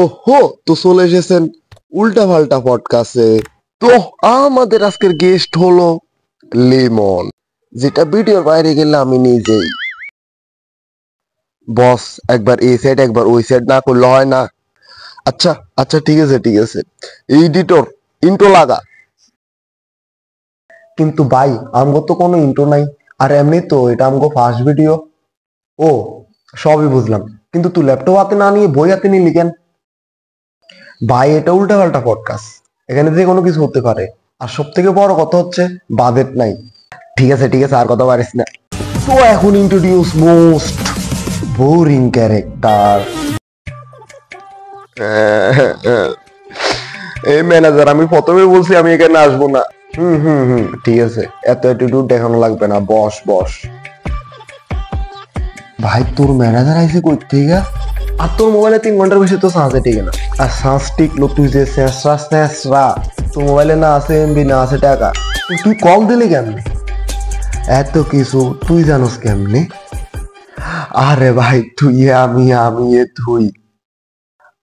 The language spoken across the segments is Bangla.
ওহো, তো চলে এসেছেন উল্টা পাল্টা পডকাস্টে। তো আমাদের আজকের গেস্ট হলো লিমন, যেটা ভিডিওর বাইরে গেলে আমি নিজেই বস। একবার এই সাইড একবার ওই সাইড না করলে হয় না। আচ্ছা আচ্ছা, ঠিক আছে এডিটর, ইন্ট্রো লাগা। কিন্তু ভাই, আমগো তো কোনো ইন্ট্রো নাই, আর এমনি তো এটা আমগো ফার্স্ট ভিডিও। ও, সবই বুঝলাম, কিন্তু তুই ল্যাপটপ হাতে না নিয়ে বই হাতে নিয়ে লিখেন। ভাই, এটা উল্টা পাল্টা পডকাস্ট, এখানে যে কোনো কিছু হতে পারে। আর সব থেকে বড় কথা হচ্ছে বাজেট নাই। ঠিক আছে, আর কথা পারিস না। তো এখন ইন্ট্রোডিউস মোস্ট বোরিং ক্যারেক্টার। এই ম্যানেজার, আমি প্রথমে বলছি আমি এখানে আসবো না। হুম, ঠিক আছে, এত অ্যাটিটিউড দেখানো লাগবে না, বস বস। ভাই, তোর ম্যানেজার আইসে কই থেকে? আর তোর মোবাইলে 3 ঘন্টার বেশি তো চার্জে টিকে না। আর চার্জ টিকলো, তুই যে শেষরা তোর মোবাইলে না আছে এমবি, না আছে টাকা, তুই কল দিলি কেমনে? এত কিছু তুই জানোস কেমনে? আরে ভাই, তুই আমি তুই,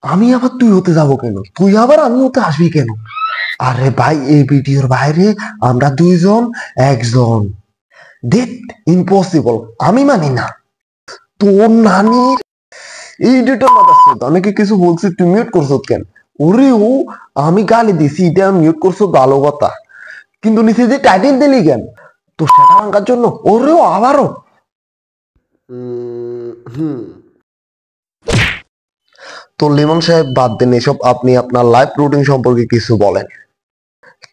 আমি আবার তুই হতে যাব কেন? তুই আবার আমি হতে আসবি কেন? আরে ভাই, এই ভিডিওর বাইরে আমরা দুইজন একজন। দেখ, ইম্পসিবল, আমি মানি না। তোর নানির এই ডেটার মাথা, অনেকে কিছু বলছি, তুই মিউট করছো কেন? ওরে ও, আমি গালি দিছি, এটা মিউট করছো ভালো কথা, কিন্তু নিচে যে টাইটেল দিলি কেন? তো সেটা ভাঙার জন্য? ওরেও আবারও তো লিমন সাহেব, বাদ দেন এসব, আপনি আপনার লাইফ রুটিন সম্পর্কে কিছু বলেন।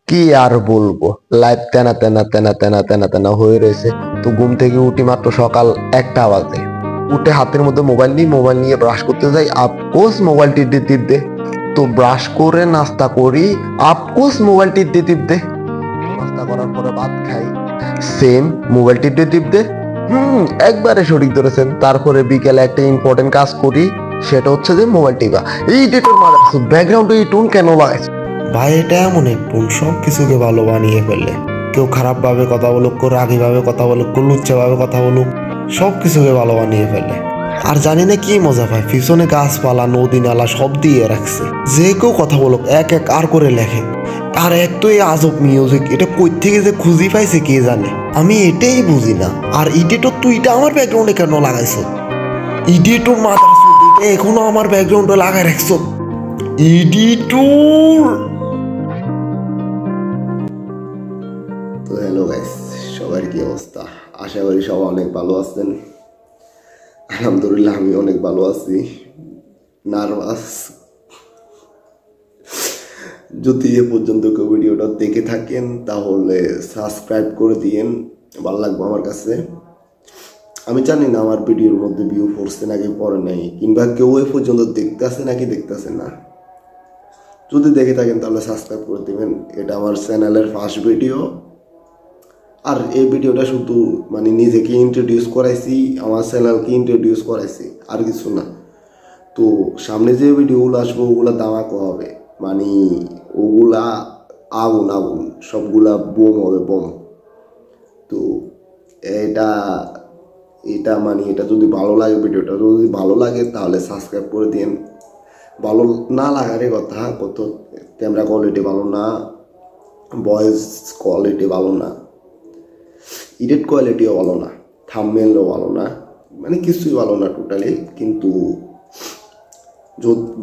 কি আর বলবো, লাইফ তেনা তেনা তেনা তেনা তেনা তেনা হয়ে রয়েছে। তো ঘুম থেকে উঠি মাত্র সকাল 1টা বাজে। উঠে হাতের মধ্যে মোবাইল নিয়ে ব্রাশ করতে যাই, আফকোর্স মোবাইল টিপতে। তো ব্রাশ করে নাস্তা করি, আফকোর্স মোবাইল টিপতে। নাস্তা করার পরে ভাত খাই, সেম মোবাইল টিপতে। একবারে সঠিক ধরেছেন। তারপরে বিকেলে একটা ইম্পর্টেন্ট কাজ করি, সেটা হচ্ছে যে মোবাইল টিপা। এই ডেটের মাঝে ব্যাকগ্রাউন্ডে এই টোন কেন লাগাইছে? ভাই, এটা এমন একটু সব কিছুকে ভালো বানিয়ে ফেলে। কেউ খারাপ ভাবে কথা বলুক, কেউ রাগি ভাবে কথা বলুক, কেউ লুচ্চা ভাবে কথা বলুক, সব কিছুকে ভালো বানিয়ে ফেলে। আর জানি না কি মজা পায়, পিছনে গাছপালা নদী নালা সব দিয়ে রাখছে। যে কেউ কথা বলুক এক এক আর করে লেখে। আর এক তো এই আজব মিউজিক, এটা কই থেকে যে খুঁজি পাইছে কে জানে, আমি এটাই বুঝি না। আর ইডিটর, তুই এটা আমার ব্যাকগ্রাউন্ডে কেন লাগাইছ? ইডিটর মাথা, এটা এখনো আমার ব্যাকগ্রাউন্ডে লাগাই রাখছ ইডিটর। তো হ্যালো গাইস, সবার কি অবস্থা? আশা করি সবাই অনেক ভালো আছেন। আলহামদুলিল্লাহ, আমি অনেক ভালো আছি। নার্ভাস। যদি এ পর্যন্ত কেউ ভিডিওটা দেখে থাকেন তাহলে সাবস্ক্রাইব করে দিয়েন, ভালো লাগবে আমার কাছে। আমি জানি না আমার ভিডিওর মধ্যে ভিউ পড়ছে নাকি পড়ে নাই, কিংবা কেউ এ পর্যন্ত দেখতেছে নাকি দেখতেছে না। যদি দেখে থাকেন তাহলে সাবস্ক্রাইব করে দিবেন। এটা আমার চ্যানেলের ফার্স্ট ভিডিও। আর এই ভিডিওটা শুধু মানে নিজেকে ইন্ট্রোডিউস করাইছি, আমার চ্যানেলকে ইন্ট্রোডিউস করাইছি, আর কিছু না। তো সামনে যে ভিডিওগুলো আসবে ওগুলা ধামাকা হবে, মানে ওগুলা আগুন আগুন, সবগুলা বোম হবে, বোম। তো এটা এটা মানে এটা যদি ভালো লাগে, ভিডিওটা যদি ভালো লাগে তাহলে সাবস্ক্রাইব করে দিন। ভালো না লাগারই কথা, কত ক্যামেরা কোয়ালিটি ভালো না, ভয়েস কোয়ালিটি ভালো না, এডিট কোয়ালিটিও ভালো না, থাম্বনেলও ভালো না, মানে কিছুই ভালো না টোটালি। কিন্তু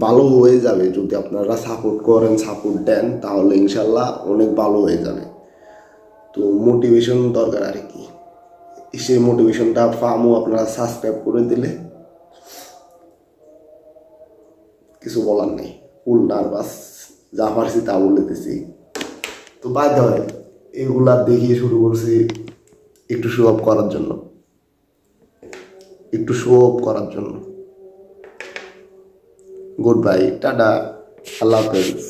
ভালো হয়ে যাবে যদি আপনারা সাপোর্ট করেন, সাপোর্ট দেন, তাহলে ইনশাল্লাহ অনেক ভালো হয়ে যাবে। তো মোটিভেশন দরকার আর কি, সেই মোটিভেশনটা পামো আপনারা সাবস্ক্রাইব করে দিলে। কিছু বলার নেই, ফুল নার্ভাস, যা পারছি তা বলে দিছি। তো বাধ্য হয় এগুলা দেখিয়ে শুরু করছি একটু শো অফ করার জন্য, গুড বাই, টাটা, আল্লাহ হাফেজ।